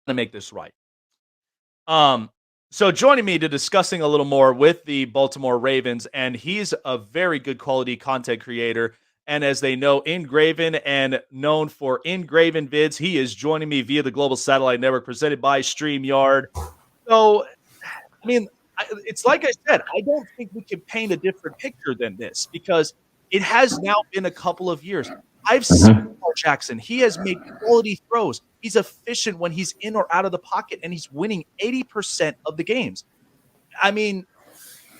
to make this right. Um, so joining me to discussing a little more with the Baltimore Ravens, and he's a very good quality content creator. And as they know, Ingraven and known for Ingravenvids, he is joining me via the Global Satellite Network presented by StreamYard. So, I mean, it's like I said, I don't think we can paint a different picture than this because it has now been a couple of years. I've seen Mhm. Lamar Jackson. He has made quality throws. He's efficient when he's in or out of the pocket, and he's winning 80% of the games. I mean,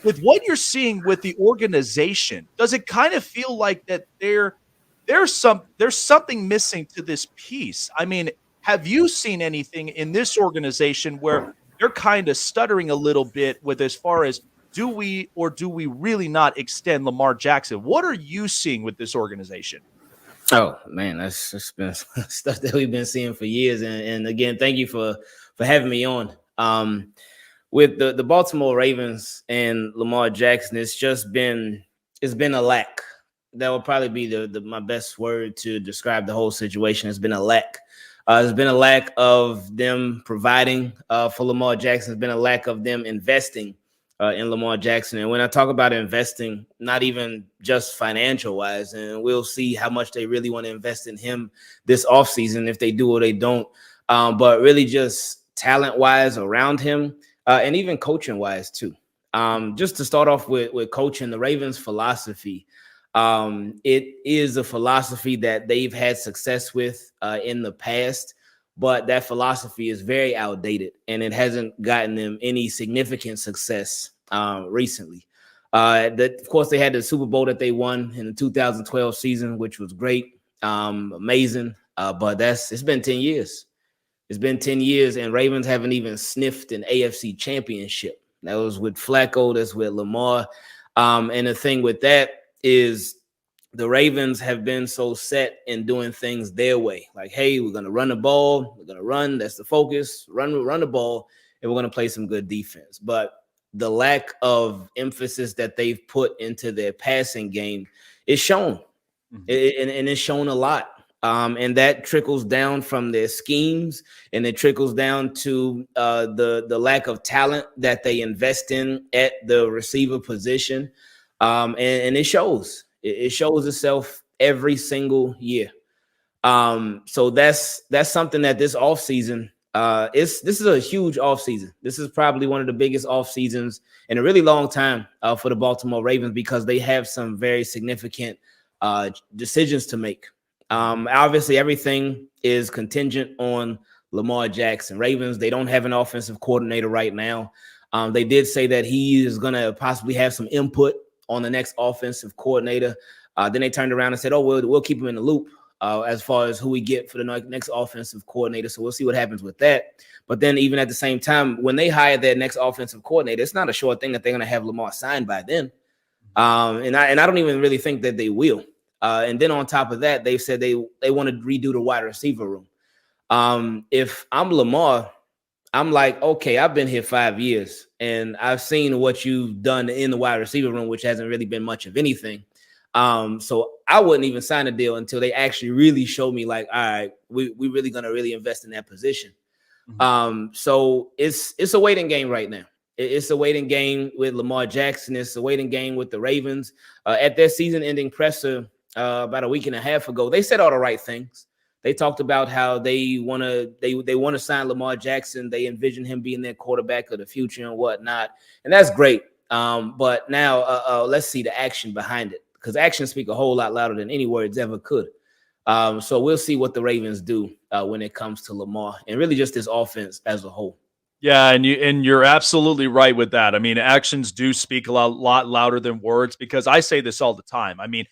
with what you're seeing with the organization, does it kind of feel like that there's something missing to this piece? I mean, have you seen anything in this organization where they're kind of stuttering a little bit with as far as do we or do we really not extend Lamar Jackson? What are you seeing with this organization? Oh man, that's been stuff that we've been seeing for years. And again, thank you for having me on. With the Baltimore Ravens and Lamar Jackson, it's been a lack. That would probably be the my best word to describe the whole situation. It's been a lack. There's been a lack of them providing for Lamar Jackson. There's been a lack of them investing in Lamar Jackson. And when I talk about investing, not even just financial wise, and we'll see how much they really want to invest in him this offseason, if they do or they don't, but really just talent wise around him and even coaching wise too. Just to start off with coaching, the Ravens philosophy. It is a philosophy that they've had success with in the past, but that philosophy is very outdated and it hasn't gotten them any significant success recently. Of course, they had the Super Bowl that they won in the 2012 season, which was great, amazing. But it's been 10 years. It's been 10 years, and Ravens haven't even sniffed an AFC championship. That was with Flacco, that's with Lamar. And the thing with that is the Ravens have been so set in doing things their way. Like, hey, we're going to run the ball. We're going to run. That's the focus. Run the ball, and we're going to play some good defense. But the lack of emphasis that they've put into their passing game is shown. Mhm. And it's shown a lot. And that trickles down from their schemes, and it trickles down to the lack of talent that they invest in at the receiver position. And it shows. It shows itself every single year. So that's something that this offseason, this is a huge offseason. This is probably one of the biggest off seasons in a really long time for the Baltimore Ravens because they have some very significant decisions to make. Obviously, everything is contingent on Lamar Jackson. Ravens, they don't have an offensive coordinator right now. They did say that he is going to possibly have some input on the next offensive coordinator. Then they turned around and said, oh, we'll keep him in the loop as far as who we get for the next offensive coordinator. So we'll see what happens with that. But then even at the same time, when they hire their next offensive coordinator, it's not a sure thing that they're going to have Lamar signed by then. And I don't even really think that they will. And then on top of that, they've said they want to redo the wide receiver room. If I'm Lamar, I'm like, okay, I've been here 5 years and I've seen what you've done in the wide receiver room, which hasn't really been much of anything. So I wouldn't even sign a deal until they actually really show me like, all right, we really going to really invest in that position. So it's a waiting game right now. It's a waiting game with Lamar Jackson. It's a waiting game with the Ravens. At their season-ending presser about a week and a half ago, they said all the right things. They talked about how they want to sign Lamar Jackson. They envision him being their quarterback of the future and whatnot, and that's great. But now let's see the action behind it, because actions speak a whole lot louder than any words ever could. So we'll see what the Ravens do when it comes to Lamar and really just this offense as a whole. Yeah, and you're absolutely right with that. I mean, actions do speak a lot louder than words because I say this all the time. I mean,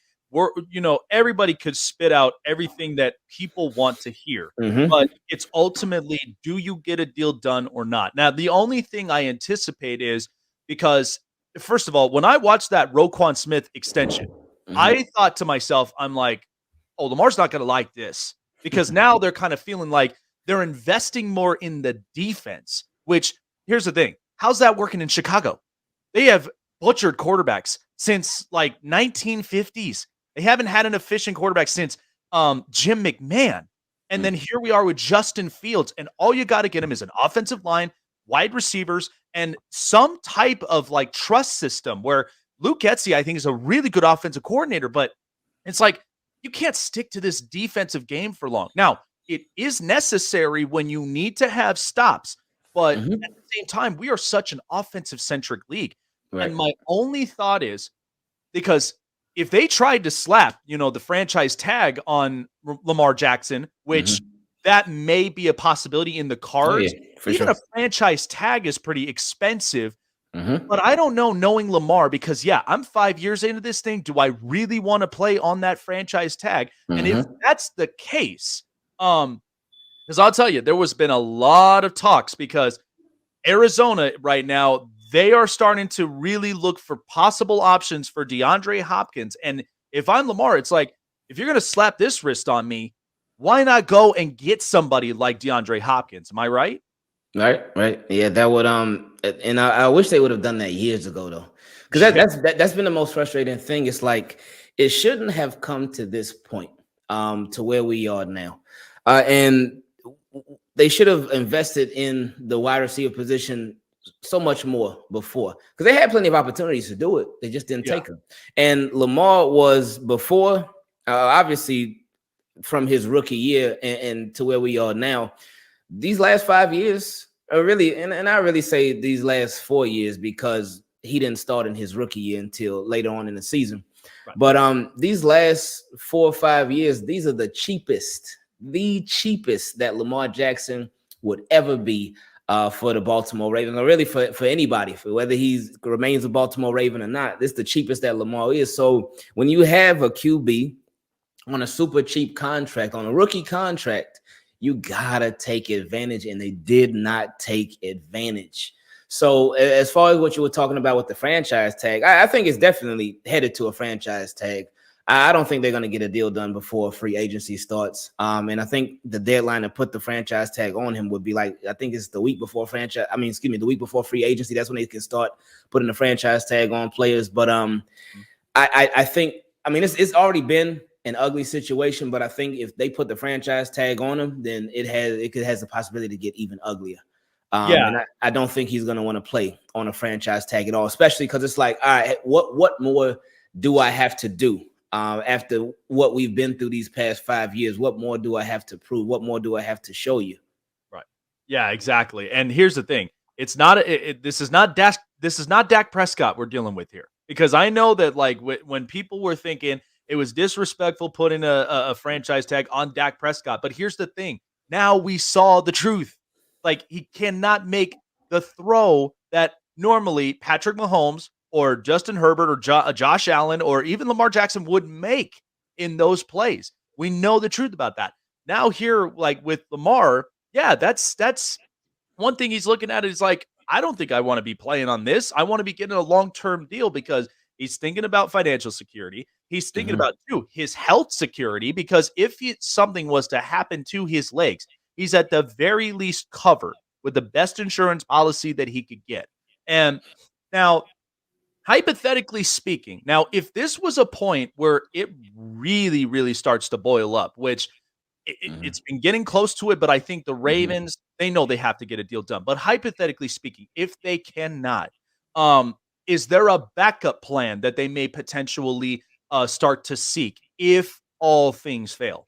everybody could spit out everything that people want to hear, but it's ultimately, do you get a deal done or not? Now, the only thing I anticipate is because, first of all, when I watched that Roquan Smith extension, I thought to myself, I'm like, oh, Lamar's not going to like this because now they're kind of feeling like they're investing more in the defense. Which, here's the thing. How's that working in Chicago? They have butchered quarterbacks since like 1950s. They haven't had an efficient quarterback since Jim McMahon. And then here we are with Justin Fields, and all you got to get him is an offensive line, wide receivers, and some type of like trust system where Luke Getsy, I think, is a really good offensive coordinator, but it's like you can't stick to this defensive game for long. Now, it is necessary when you need to have stops, but Mm-hmm. at the same time, we are such an offensive centric league. Right. And my only thought is because if they tried to slap, the franchise tag on Lamar Jackson, which Mm-hmm. that may be a possibility in the Oh yeah, cards, for even sure. a franchise tag is pretty expensive. Mm-hmm. But I don't know, knowing Lamar, because yeah, I'm 5 years into this thing. Do I really want to play on that franchise tag? And if Mm-hmm. that's the case, because I'll tell you, there was been a lot of talks because Arizona right now, they are starting to really look for possible options for DeAndre Hopkins. And if I'm Lamar, it's like, if you're going to slap this wrist on me, why not go and get somebody like DeAndre Hopkins? Am I right? Right. Yeah, that would and I wish they would have done that years ago though, because Yeah. that's been the most frustrating thing. It's like it shouldn't have come to this point, to where we are now, and they should have invested in the wide receiver position so much more before, because they had plenty of opportunities to do it. They just didn't Yeah. take them. And Lamar was before, obviously, from his rookie year and to where we are now. These last 5 years are really, and I really say these last 4 years because he didn't start in his rookie year until later on in the season. Right. But these last 4 or 5 years, these are the cheapest that Lamar Jackson would ever be for the Baltimore Ravens, or really for anybody, for whether he remains a Baltimore Raven or not. This is the cheapest that Lamar is. So when you have a QB on a super cheap contract, on a rookie contract, you gotta take advantage, and they did not take advantage. So as far as what you were talking about with the franchise tag, I think it's definitely headed to a franchise tag. I don't think they're going to get a deal done before free agency starts. And I think the deadline to put the franchise tag on him would be like, I think it's the week before the week before free agency. That's when they can start putting the franchise tag on players. But I think, it's already been an ugly situation, but I think if they put the franchise tag on him, then it has the possibility to get even uglier. Yeah. And I don't think he's going to want to play on a franchise tag at all, especially because it's like, all right, what more do I have to do after what we've been through these past 5 years? What more do I have to prove? What more do I have to show you? Right. Yeah, exactly. And here's the thing. It's not this is not Dak Prescott we're dealing with here, because I know that like when people were thinking it was disrespectful putting a franchise tag on Dak Prescott, but here's the thing. Now we saw the truth. Like, he cannot make the throw that normally Patrick Mahomes or Justin Herbert or Josh Allen or even Lamar Jackson would make in those plays. We know the truth about that. Now here, like with Lamar, yeah, that's one thing he's looking at is like, I don't think I want to be playing on this. I want to be getting a long-term deal, because he's thinking about financial security. He's thinking Mhm. about, too, his health security, because if something was to happen to his legs, he's at the very least covered with the best insurance policy that he could get. And now, hypothetically speaking, now, if this was a point where it really, really starts to boil up, which Mhm. it's been getting close to it, but I think the Mhm. Ravens, they know they have to get a deal done. But hypothetically speaking, if they cannot, is there a backup plan that they may potentially start to seek if all things fail?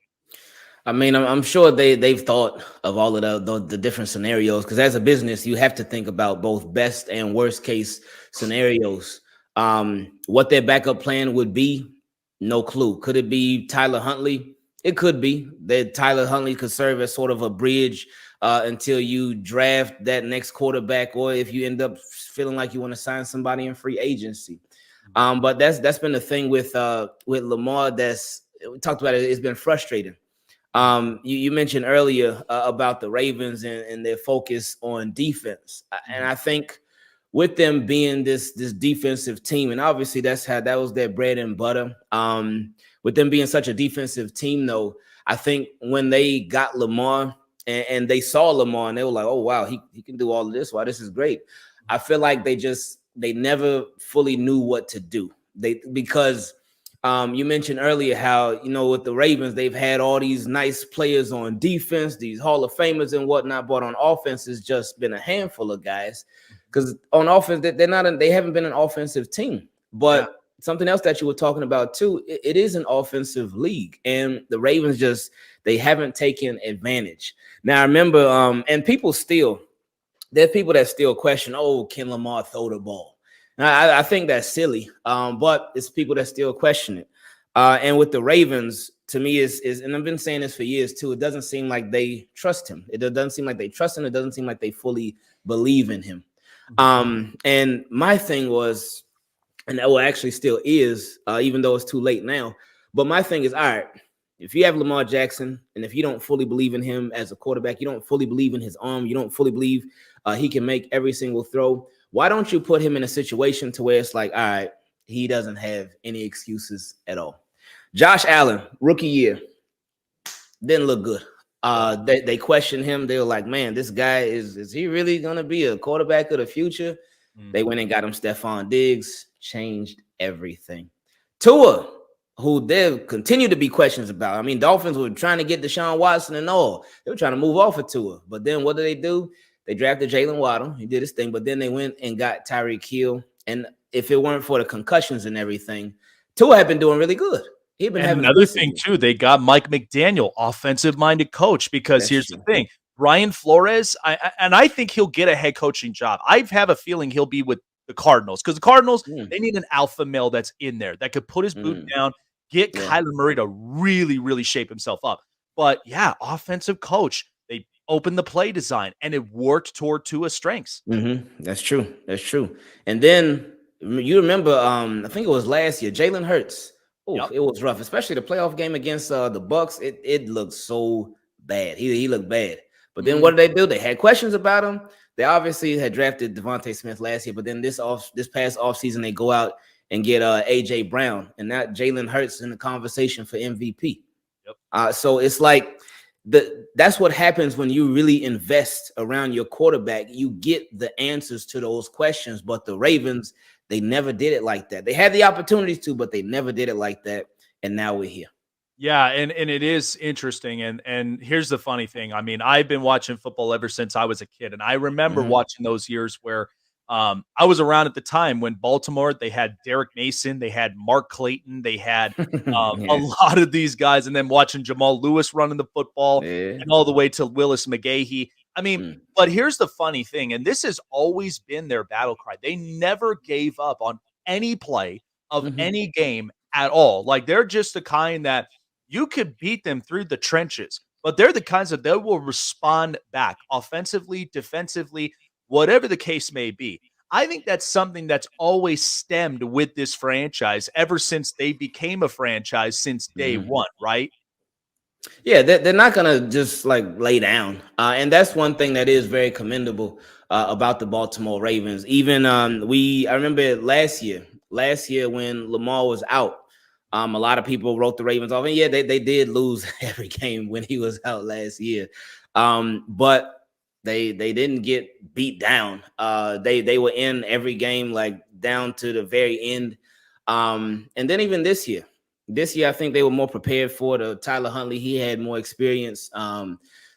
I'm sure they've thought of all of the different scenarios, because as a business, you have to think about both best and worst case scenarios. What their backup plan would be, no clue. Could it be Tyler Huntley? It could be that Tyler Huntley could serve as sort of a bridge until you draft that next quarterback, or if you end up feeling like you want to sign somebody in free agency. But that's been the thing with Lamar. We talked about it. It's been frustrating. You mentioned earlier about the Ravens and their focus on defense, and Mhm. I think with them being this defensive team, and obviously that was their bread and butter. With them being such a defensive team, though, I think when they got Lamar and they saw Lamar and they were like, "Oh wow, he can do all of this. Wow, this is great." I feel like they never fully knew what to do. Because You mentioned earlier how, with the Ravens, they've had all these nice players on defense, these Hall of Famers and whatnot, but on offense, it's just been a handful of guys. Because on offense, they haven't been an offensive team. Yeah. But something else that you were talking about too, it is an offensive league, and the Ravens they haven't taken advantage. Now I remember, and there's people that still question, oh, can Lamar throw the ball? I think that's silly, but it's people that still question it. And with the Ravens, to me, is and I've been saying this for years too. It doesn't seem like they trust him. It doesn't seem like they trust him. It doesn't seem like they fully believe in him. And my thing was, and that actually still is, even though it's too late now. But my thing is, all right, if you have Lamar Jackson, and if you don't fully believe in him as a quarterback, you don't fully believe in his arm, you don't fully believe he can make every single throw, why don't you put him in a situation to where it's like, all right, he doesn't have any excuses at all. Josh Allen, rookie year, didn't look good. They questioned him. They were like, man, this guy, is he really going to be a quarterback of the future? They went and got him Stephon Diggs, changed everything. Tua, who there continue to be questions about. I mean, Dolphins were trying to get Deshaun Watson and all. They were trying to move off of Tua. But then what do? They drafted Jalen Waddle. He did his thing. But then they went and got Tyreek Hill. And if it weren't for the concussions and everything, Tua had been doing really good. He'd been having another thing too, they got Mike McDaniel, offensive-minded coach, because here's the thing. Brian Flores, I think he'll get a head coaching job. I have a feeling he'll be with the Cardinals, because the Cardinals, they need an alpha male that's in there that could put his boot down, get Kyler Murray to really, really shape himself up. But yeah, offensive coach, they opened the play design and it worked toward Tua's strengths. That's true. That's true. And then you remember, I think it was last year, Jalen Hurts. Oh, It was rough, especially the playoff game against the Bucks. It looked so bad. He looked bad. But then what did they do? They had questions about him. They obviously had drafted Devontae Smith last year, but then this past offseason, they go out and get AJ Brown, and that Jalen Hurts in the conversation for MVP. So it's like that's what happens when you really invest around your quarterback. You get the answers to those questions, but the Ravens, they never did it like that. They had the opportunities to, but they never did it like that. And now we're here. Yeah, and it is interesting. And here's the funny thing. I mean, I've been watching football ever since I was a kid. And I remember watching those years where I was around at the time when Baltimore, they had Derek Mason, they had Mark Clayton, they had a lot of these guys, and then watching Jamal Lewis running the football and all the way to Willis McGahee. I mean, but here's the funny thing, and this has always been their battle cry. They never gave up on any play of any game at all. Like, they're just the kind that you could beat them through the trenches, but they're the kinds that they will respond back offensively, defensively, whatever the case may be. I think that's something that's always stemmed with this franchise ever since they became a franchise since day one, right? Yeah, they're not gonna just like lay down, and that's one thing that is very commendable about the Baltimore Ravens. Even I remember last year when Lamar was out, a lot of people wrote the Ravens off, and yeah, they did lose every game when he was out last year, but they didn't get beat down. They were in every game, like down to the very end, and then even this year. I think they were more prepared for the Tyler Huntley. He had more experience.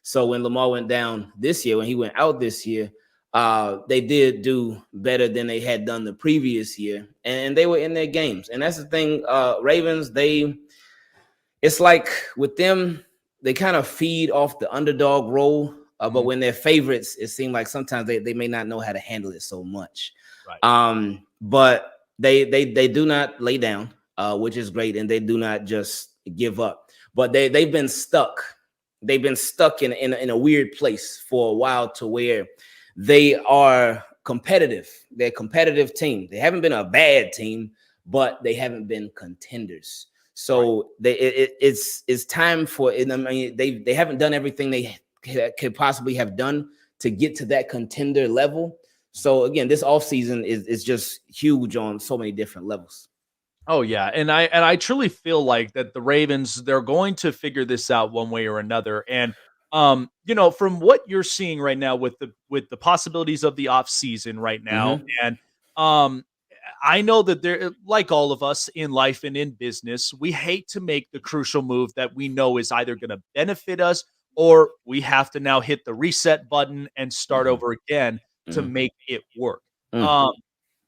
So when Lamar went down this year, when he went out this year, they did do better than they had done the previous year. And they were in their games. And that's the thing. Ravens, it's like with them, they kind of feed off the underdog role. But when they're favorites, it seems like sometimes they may not know how to handle it so much. Right. But they do not lay down. Which is great, and they do not just give up. But they've been stuck. They've been stuck in a weird place for a while, to where they are competitive. They're a competitive team. They haven't been a bad team, but they haven't been contenders. So it's time for it. I mean, they haven't done everything they could possibly have done to get to that contender level. So again, this offseason is just huge on so many different levels. Oh yeah, and I truly feel like that the Ravens, they're going to figure this out one way or another. And from what you're seeing right now with the possibilities of the offseason right now, and I know that there, like all of us in life and in business, we hate to make the crucial move that we know is either going to benefit us or we have to now hit the reset button and start Mhm, over again to mhm, make it work. mm, Um,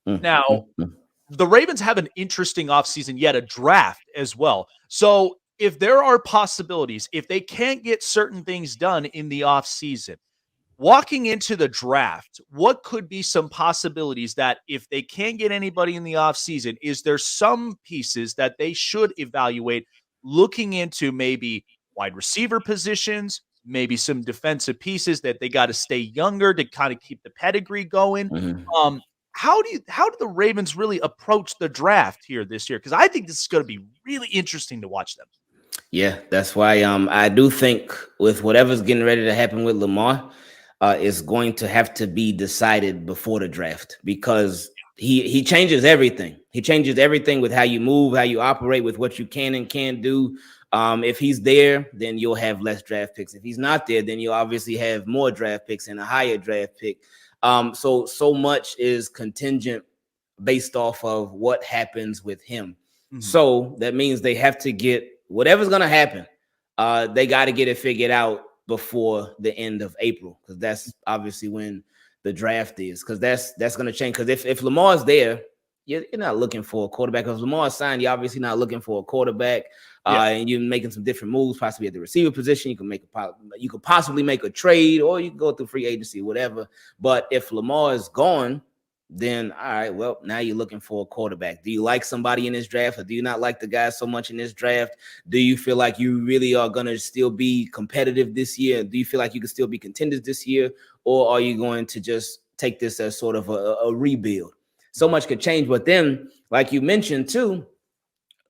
mm, Now, mm, mm. the Ravens have an interesting offseason, yet a draft as well. So, if there are possibilities, if they can't get certain things done in the offseason, walking into the draft, what could be some possibilities that if they can't get anybody in the offseason, is there some pieces that they should evaluate looking into maybe wide receiver positions, maybe some defensive pieces that they got to stay younger to kind of keep the pedigree going? Mhm. Um, how do the Ravens really approach the draft here this year? Because I think this is going to be really interesting to watch them. Yeah, that's why I do think with whatever's getting ready to happen with Lamar, it's going to have to be decided before the draft because he changes everything. He changes everything with how you move, how you operate, with what you can and can't do. If he's there, then you'll have less draft picks. If he's not there, then you'll obviously have more draft picks and a higher draft pick. So much is contingent based off of what happens with him. Mhm. So that means they have to get whatever's going to happen. They got to get it figured out before the end of April because that's obviously when the draft is. Because that's going to change. Because if Lamar's there, you're not looking for a quarterback. If Lamar's signed, you're obviously not looking for a quarterback. Yeah. And you're making some different moves, possibly at the receiver position. You could possibly make a trade, or you can go through free agency, whatever. But if Lamar is gone, then all right, well, now you're looking for a quarterback. Do you like somebody in this draft, or do you not like the guy so much in this draft? Do you feel like you really are going to still be competitive this year? Do you feel like you can still be contenders this year, or are you going to just take this as sort of a rebuild? So much could change. But then, like you mentioned too,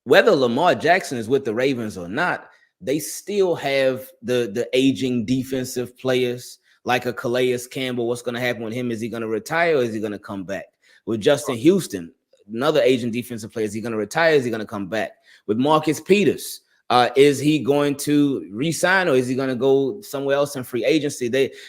whether Lamar Jackson is with the Ravens or not, they still have the aging defensive players like a Calais Campbell. What's going to happen with him? Is he going to retire or is he going to come back? With Justin Houston, another aging defensive player, is he going to retire? Is he going to come back? With Marcus Peters, is he going to resign or is he going to go somewhere else in free agency?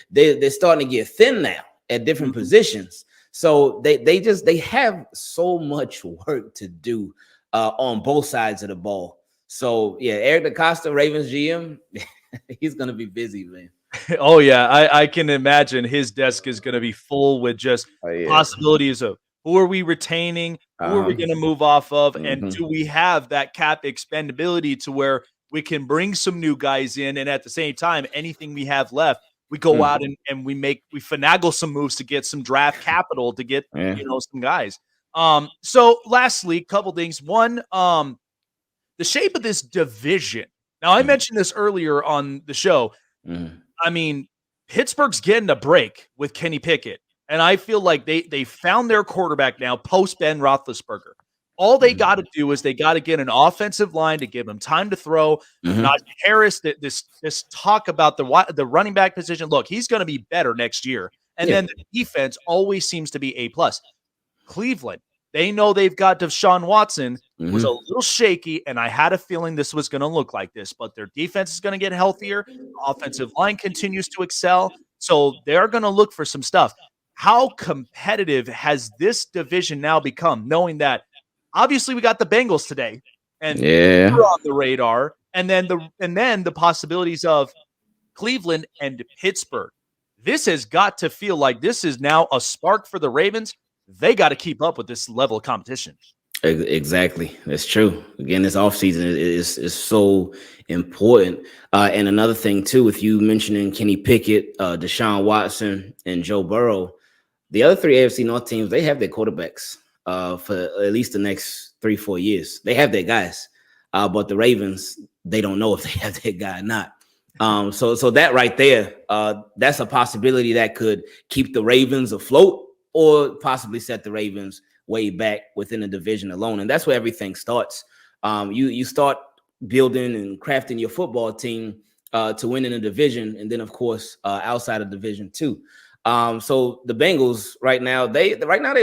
They're starting to get thin now at different Mhm. positions. So they have so much work to do on both sides of the ball. So yeah, Eric DaCosta, Ravens GM, he's gonna be busy, man. Oh yeah, I can imagine his desk is going to be full with just Oh yeah. possibilities of who are we retaining, who are we Uh-huh. going to move off of, and Mm-hmm. do we have that cap expendability to where we can bring some new guys in, and at the same time, anything we have left, we go out and we finagle some moves to get some draft capital to get Yeah. some guys. So lastly, couple things. One, the shape of this division. Now I Mm-hmm. mentioned this earlier on the show. Mm-hmm. I mean, Pittsburgh's getting a break with Kenny Pickett, and I feel like they found their quarterback now post Ben Roethlisberger. All they got to do is they got to get an offensive line to give him time to throw. Mm-hmm. Najee Harris, this talk about the running back position. Look, he's going to be better next year, and Yeah. then the defense always seems to be A+. Cleveland, they know they've got Deshaun Watson, who was a Mm-hmm. little shaky, and I had a feeling this was going to look like this, but their defense is going to get healthier. Offensive line continues to excel, so they're going to look for some stuff. How competitive has this division now become, knowing that obviously we got the Bengals today, and Yeah. they're on the radar, and then the possibilities of Cleveland and Pittsburgh. This has got to feel like this is now a spark for the Ravens. They got to keep up with this level of competition. Exactly. That's true. Again, this offseason is so important. And another thing, too, with you mentioning Kenny Pickett, Deshaun Watson, and Joe Burrow, the other three AFC North teams, they have their quarterbacks for at least the next 3-4 years. They have their guys. But the Ravens, they don't know if they have their guy or not. So that right there, that's a possibility that could keep the Ravens afloat or possibly set the Ravens way back within the division alone. And that's where everything starts. You start building and crafting your football team to win in a division, and then of course outside of division too. So the Bengals right now, they've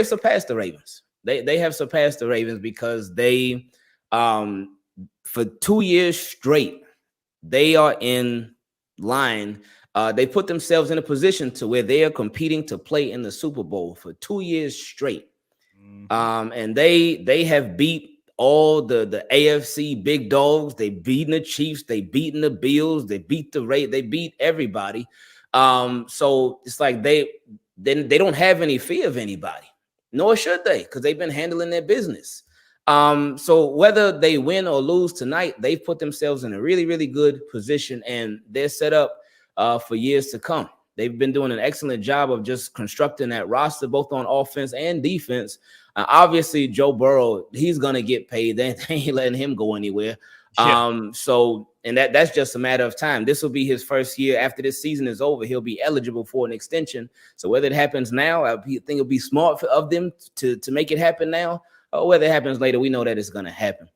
surpassed the Ravens. They have surpassed the Ravens because they for 2 years straight, they are in line. They put themselves in a position to where they are competing to play in the Super Bowl for 2 years straight. And they have beat all the AFC big dogs. They beaten the Chiefs, they beaten the Bills, they beat the Raiders, they beat everybody. So it's like they don't have any fear of anybody, nor should they, because they've been handling their business. So whether they win or lose tonight, they've put themselves in a really, really good position, and they're set up for years to come. They've been doing an excellent job of just constructing that roster, both on offense and defense. Obviously, Joe Burrow, he's gonna get paid. They ain't letting him go anywhere. Yeah. So that's just a matter of time. This will be his first year. After this season is over, he'll be eligible for an extension. So whether it happens now, I think it'll be smart of them to make it happen now, or whether it happens later, we know that it's gonna happen.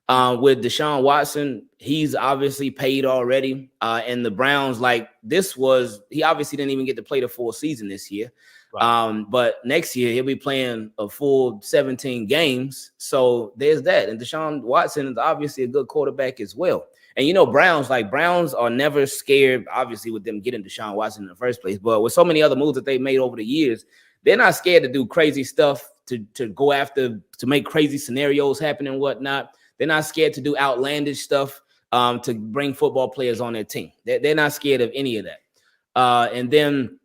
With Deshaun Watson, he's obviously paid already. And the Browns, he obviously didn't even get to play the full season this year. Right. But next year he'll be playing a full 17 games. So there's that. And Deshaun Watson is obviously a good quarterback as well. And Browns are never scared, obviously, with them getting Deshaun Watson in the first place. But with so many other moves that they've made over the years, they're not scared to do crazy stuff, to go after, to make crazy scenarios happen and whatnot. They're not scared to do outlandish stuff to bring football players on their team. They're not scared of any of that. And then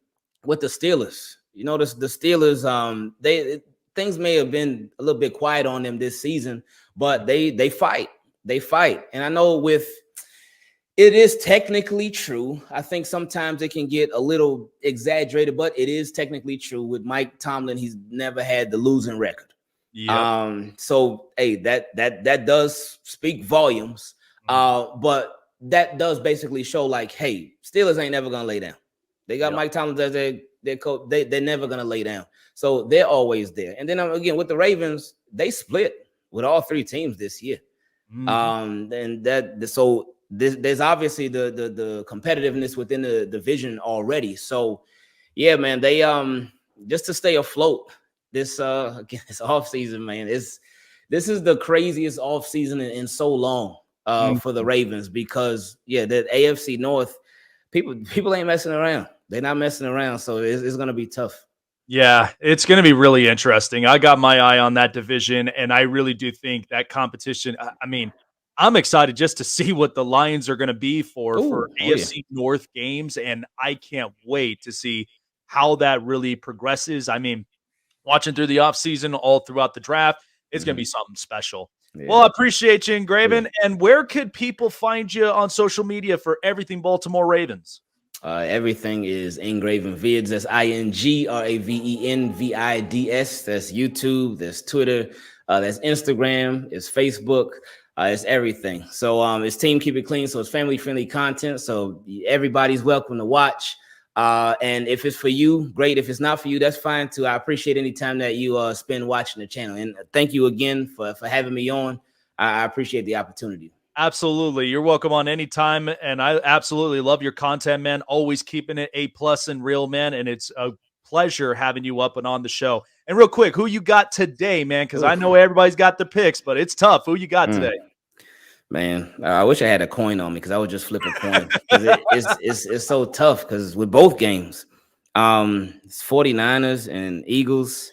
with the Steelers, the Steelers, things may have been a little bit quiet on them this season, but they fight. They fight. And I know it is technically true. I think sometimes it can get a little exaggerated, but it is technically true. With Mike Tomlin, he's never had the losing record. Yep. So hey, that does speak volumes. But that does basically show hey, Steelers ain't never gonna lay down. They got Mike Tomlin as their coach. They're never gonna lay down. So they're always there. And then again with the Ravens, they split with all three teams this year. There's obviously the competitiveness within the division already. So yeah, man, they just to stay afloat. This offseason, man, this is the craziest offseason in so long for the Ravens, because the AFC North, people ain't messing around. They're not messing around, so it's gonna be tough. Yeah, it's going to be really interesting. I got my eye on that division, and I really do think that competition. I mean, I'm excited just to see what the Lions are going to be for AFC North games, and I can't wait to see how that really progresses. I mean, watching through the offseason, all throughout the draft, it's going to be something special. Yeah. Well, I appreciate you, Ingraven. Yeah. And where could people find you on social media for everything Baltimore Ravens? Everything is Ingravenvids. That's INGRAVENVIDS. That's YouTube. That's Twitter. That's Instagram. It's Facebook. It's everything. So it's Team Keep It Clean. So it's family-friendly content. So everybody's welcome to watch. And if it's for you, great. If it's not for you, that's fine too. I appreciate any time that you spend watching the channel. And thank you again for having me on. I appreciate the opportunity. Absolutely. You're welcome on any time. And I absolutely love your content, man. Always keeping it A+ and real, man. And it's a pleasure having you up and on the show. And real quick, who you got today, man? Because I know everybody's got their picks, but it's tough. Who you got today? Man, I wish I had a coin on me, because I would just flip a coin. It's so tough, because with both games, it's 49ers and Eagles.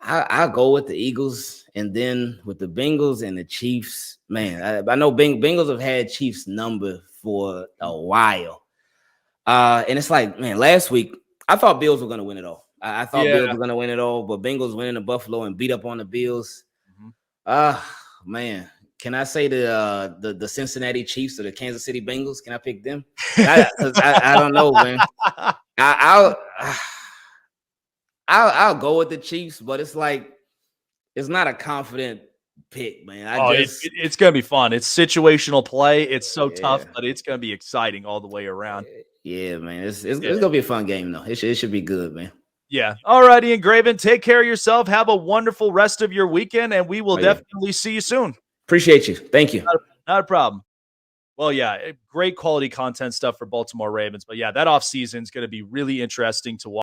I'll go with the Eagles, and then with the Bengals and the Chiefs. Man, I know Bengals have had Chiefs number for a while. And it's like, man, last week, I thought Bills were going to win it all. I thought Bills were going to win it all, but Bengals went into Buffalo and beat up on the Bills. Man. Can I say the Cincinnati Chiefs or the Kansas City Bengals? Can I pick them? I don't know, man. I'll go with the Chiefs, but it's like, it's not a confident pick, man. It's gonna be fun. It's situational play. It's so tough, but it's gonna be exciting all the way around. Yeah, man. It's gonna be a fun game though. It should be good, man. Yeah. All righty, Ingraven. Take care of yourself. Have a wonderful rest of your weekend, and we will definitely see you soon. Appreciate you. Thank you. Not a problem. Well, yeah, great quality content stuff for Baltimore Ravens. But yeah, that offseason is going to be really interesting to watch.